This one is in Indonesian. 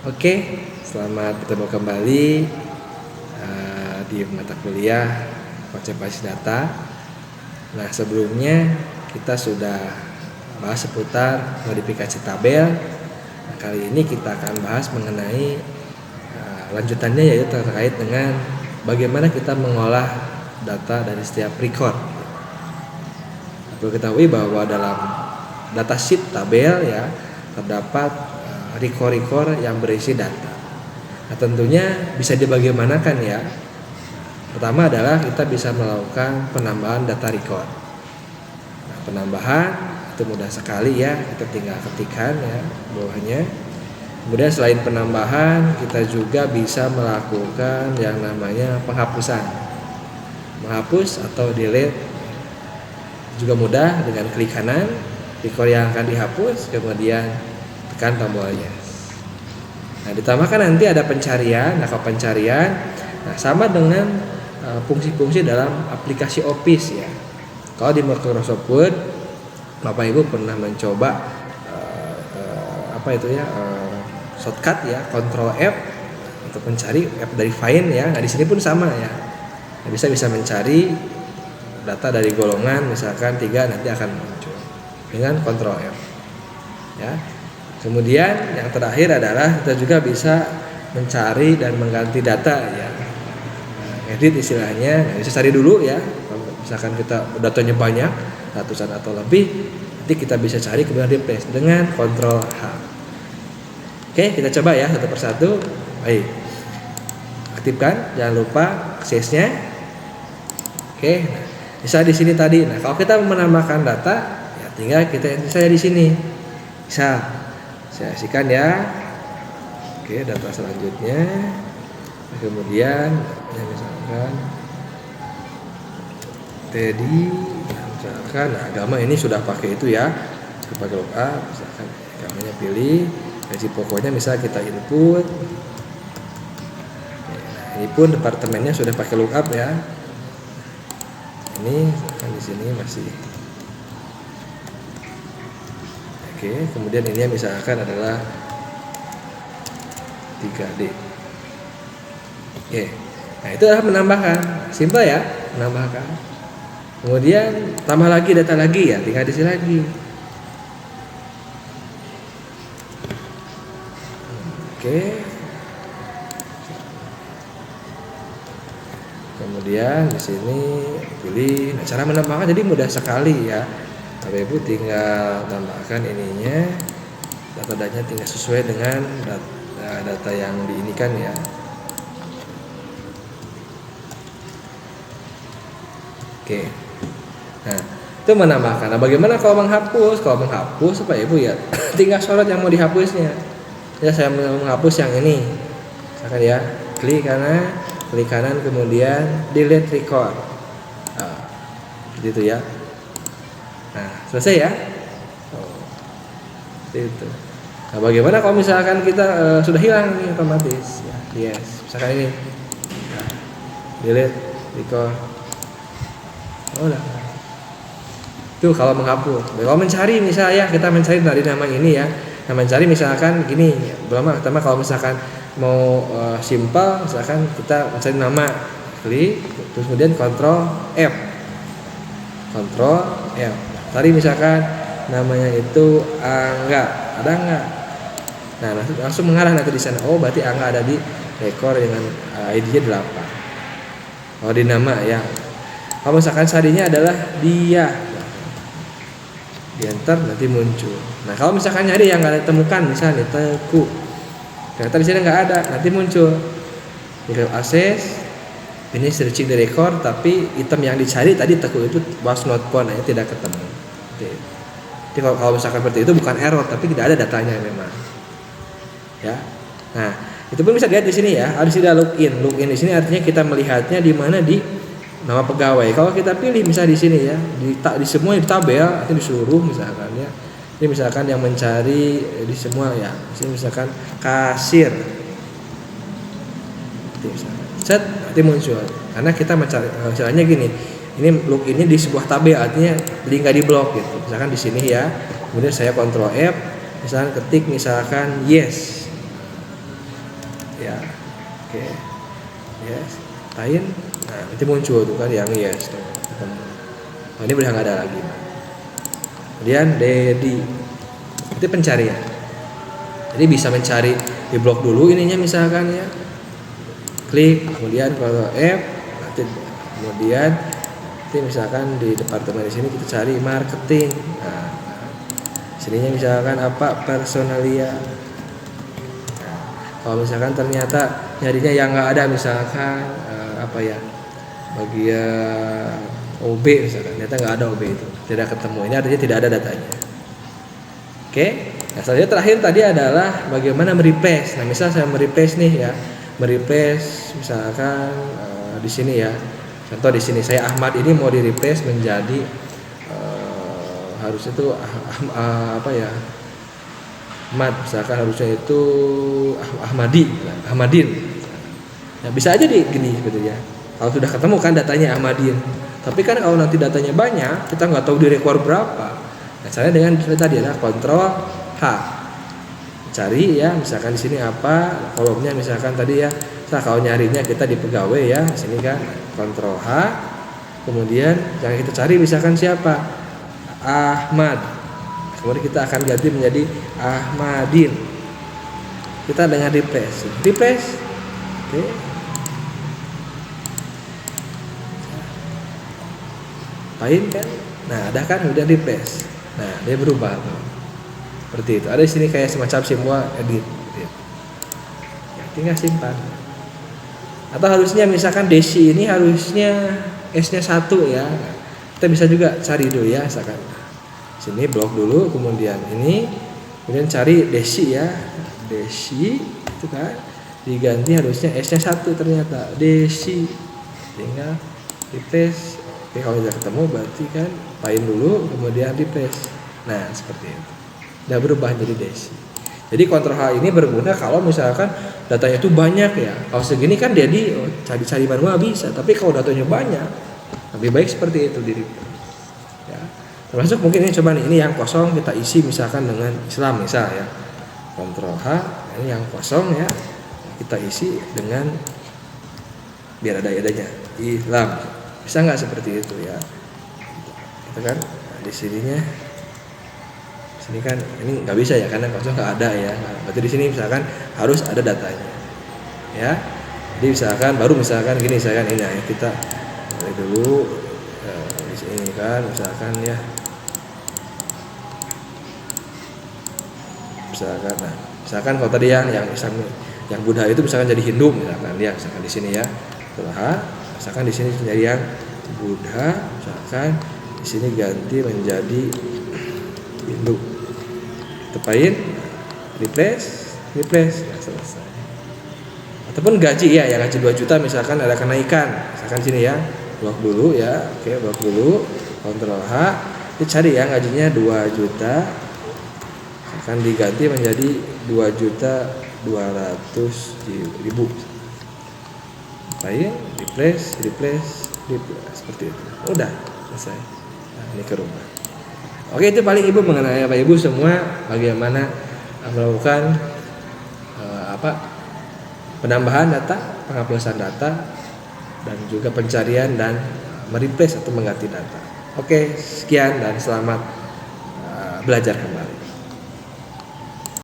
Oke, selamat bertemu kembali di mata kuliah konservasi data. Nah, sebelumnya kita sudah bahas seputar modifikasi tabel. Nah, kali ini kita akan bahas mengenai lanjutannya, yaitu terkait dengan bagaimana kita mengolah data dari setiap record. Perlu ketahui bahwa dalam datasheet tabel ya terdapat record yang berisi data. Nah, tentunya bisa dibagaimanakan ya. Pertama adalah kita bisa melakukan penambahan data record. Nah, penambahan itu mudah sekali ya, kita tinggal ketikkan ya bawahnya. Kemudian selain penambahan, kita juga bisa melakukan yang namanya penghapusan. Menghapus atau delete juga mudah dengan klik kanan, record yang akan dihapus, kemudian tekan tombolnya. Nah, ditambahkan nanti ada pencarian. Nah, kalau pencarian, sama dengan fungsi-fungsi dalam aplikasi Office ya. Kalau di Microsoft Word, Bapak Ibu pernah mencoba shortcut ya, Ctrl F untuk mencari F dari find ya. Nah, di sini pun sama ya. Nah, bisa mencari data dari golongan misalkan 3, nanti akan muncul dengan Ctrl F ya. Kemudian yang terakhir adalah kita juga bisa mencari dan mengganti data ya. Edit istilahnya, bisa cari dulu ya. Misalkan kita datanya banyak, ratusan atau lebih, nanti kita bisa cari kemudian replace dengan Ctrl H. Oke, kita coba ya satu persatu. Baik. Aktifkan, jangan lupa aksesnya. Oke, bisa di sini tadi. Nah, kalau kita menambahkan data, ya tinggal kita enter saja di sini. Bisa saya kasihkan ya. Oke, data selanjutnya. Kemudian misalkan Teddy, misalkan agama ini sudah pakai itu ya, pakai lookup, misalkan agamanya pilih, gaji pokoknya misalnya kita input. Nah, ini pun departemennya sudah pakai lookup ya. Ini misalkan di sini masih. Oke, kemudian ini misalkan adalah 3D. Oke, nah itu adalah menambahkan, simpel ya, menambahkan. Kemudian tambah lagi data lagi ya, tinggal diisi lagi. Oke. Kemudian di sini pilih. Nah, cara menambahkan jadi mudah sekali ya. Bapak Ibu tinggal tambahkan ininya, data-datanya tinggal sesuai dengan data yang diinikan ya. Oke. Nah, itu menambahkan. Nah, bagaimana kalau menghapus? Kalau menghapus Bapak Ibu ya, tinggal sorot yang mau dihapusnya. Ya, saya menghapus yang ini. Misalkan ya, klik kanan kemudian delete record. Nah, gitu ya. Nah, selesai ya. Itu. Nah, bagaimana kalau misalkan kita sudah hilang nih otomatis ya. Yes, misalkan ini. Nah, delete record. Oh, udah. Itu kalau menghapus. Kalau mencari misalnya kita mencari dari nama ini ya. Nah, mencari misalkan gini, pertama kalau misalkan mau simpel, misalkan kita mencari nama, klik, terus kemudian Ctrl F. Ctrl F. Tadi misalkan namanya itu Angga, ada enggak? Nah, langsung mengarah nanti di sana. Oh, berarti Angga ada di rekor dengan ID-nya 8. Kalau di nama ya. Kalau misalkan sarinya adalah dia, di enter nanti muncul. Nah, kalau misalkan nyari yang nggak ditemukan, misalnya Teku, ternyata di sini nggak ada, nanti muncul. Tinggal akses. Ini searching di record, tapi item yang dicari tadi Teku itu was not found, tidak ketemu. Jadi kalau misalkan seperti itu bukan error, tapi tidak ada datanya memang. Ya. Nah, itu pun bisa dilihat di sini ya. Harus ada login. Login di sini artinya kita melihatnya di mana, di nama pegawai. Kalau kita pilih misalnya di sini ya, di semua di tabel, artinya disuruh misalkan ya. Ini misalkan yang mencari di semua ya. Di sini misalkan kasir. Set nanti muncul. Karena kita mencari misalnya gini. Ini loginnya di sebuah tabel, artinya link nggak diblok gitu. Misalkan di sini ya, kemudian saya Ctrl F, misalkan ketik misalkan yes. ya. Oke. Yes. Lain. Nah, nanti muncul tuh kan yang yes tuh. Nah, ini udah nggak ada lagi. Kemudian Dedi. Itu pencarian. Jadi bisa mencari di blok dulu ininya misalkan ya. Klik, kemudian kalau F nanti kemudian nanti misalkan di departemen di sini kita cari marketing. Nah, sininya misalkan apa personalia. Nah, kalau misalkan ternyata nyarinya yang nggak ada misalkan apa ya bagian OB misalkan ternyata nggak ada OB itu tidak ketemu, ini artinya tidak ada datanya. Oke, nah selanjutnya terakhir tadi adalah bagaimana mereplace. Nah misal saya mereplace nih ya, mereplace misalkan di sini ya, contoh di sini saya Ahmad ini mau direplace menjadi harusnya itu apa ya Ahmad misalkan harusnya itu Ahmadin. Nah, bisa aja gini sebetulnya. Kalau sudah ketemu kan datanya Ahmadin. Tapi kan kalau nanti datanya banyak, kita nggak tahu di rekor berapa. Nah, saya dengan tadi adalah kontrol H. Cari ya, misalkan di sini apa kolomnya misalkan tadi ya. Nah, kalau nyarinya kita di pegawai ya, di sini kan kontrol H. Kemudian yang kita cari misalkan siapa? Ahmad. Kemudian kita akan ganti menjadi Ahmadin. Kita dengan replace. Oke. Lain kan? Nah, ada kan kemudian replace. Nah, dia berubah tuh. Seperti itu. Ada di sini kayak semacam simbol edit. Ya, tinggal simpan. Atau harusnya misalkan Desi ini harusnya S-nya 1 ya. Kita bisa juga cari dulu ya, misalkan. Sini blok dulu, kemudian ini, kemudian cari Desi ya. Desi itu kan diganti harusnya S-nya 1 ternyata. Desi. Tinggal replace. Oke, kalau sudah ketemu berarti kan pain dulu kemudian replace. Nah, seperti itu. Udah berubah jadi Desi. Jadi kontrol H ini berguna kalau misalkan datanya itu banyak ya. Kalau segini kan jadi cari-cari manual bisa, tapi kalau datanya banyak lebih baik seperti itu di replace. Ya. Termasuk mungkin ini coba nih, ini yang kosong kita isi misalkan dengan Islam misal ya. Kontrol H, ini yang kosong ya. Kita isi dengan biar ada adanya Islam. Bisa nggak seperti itu ya? Itu kan nah, di sininya, sini kan ini nggak bisa ya karena kosong nggak ada ya. Nah, berarti di sini misalkan harus ada datanya, ya. Jadi misalkan baru misalkan gini, misalkan ini ya kita mulai dulu di sini kan misalkan ya, misalkan, nah misalkan kalau tadi yang Buddha itu misalkan jadi Hindu misalkan ya, misalkan di sini ya, setelah misalkan di sini jadi yang Buddha, misalkan di sini ganti menjadi Hindu. Tepain, replace, ya selesai. Ataupun gaji ya, yang gaji 2 juta misalkan ada kenaikan, misalkan sini ya, blok dulu ya, oke blok dulu, kontrol H, dicari ya gajinya 2 juta, akan diganti menjadi 2.200.000. Baik, replace, seperti itu. Udah selesai. Nah, ini ke rumah. Oke, itu paling Ibu mengenai Bapak Ibu semua bagaimana melakukan penambahan data, penghapusan data, dan juga pencarian dan mereplace atau mengganti data. Oke, sekian dan selamat belajar kembali.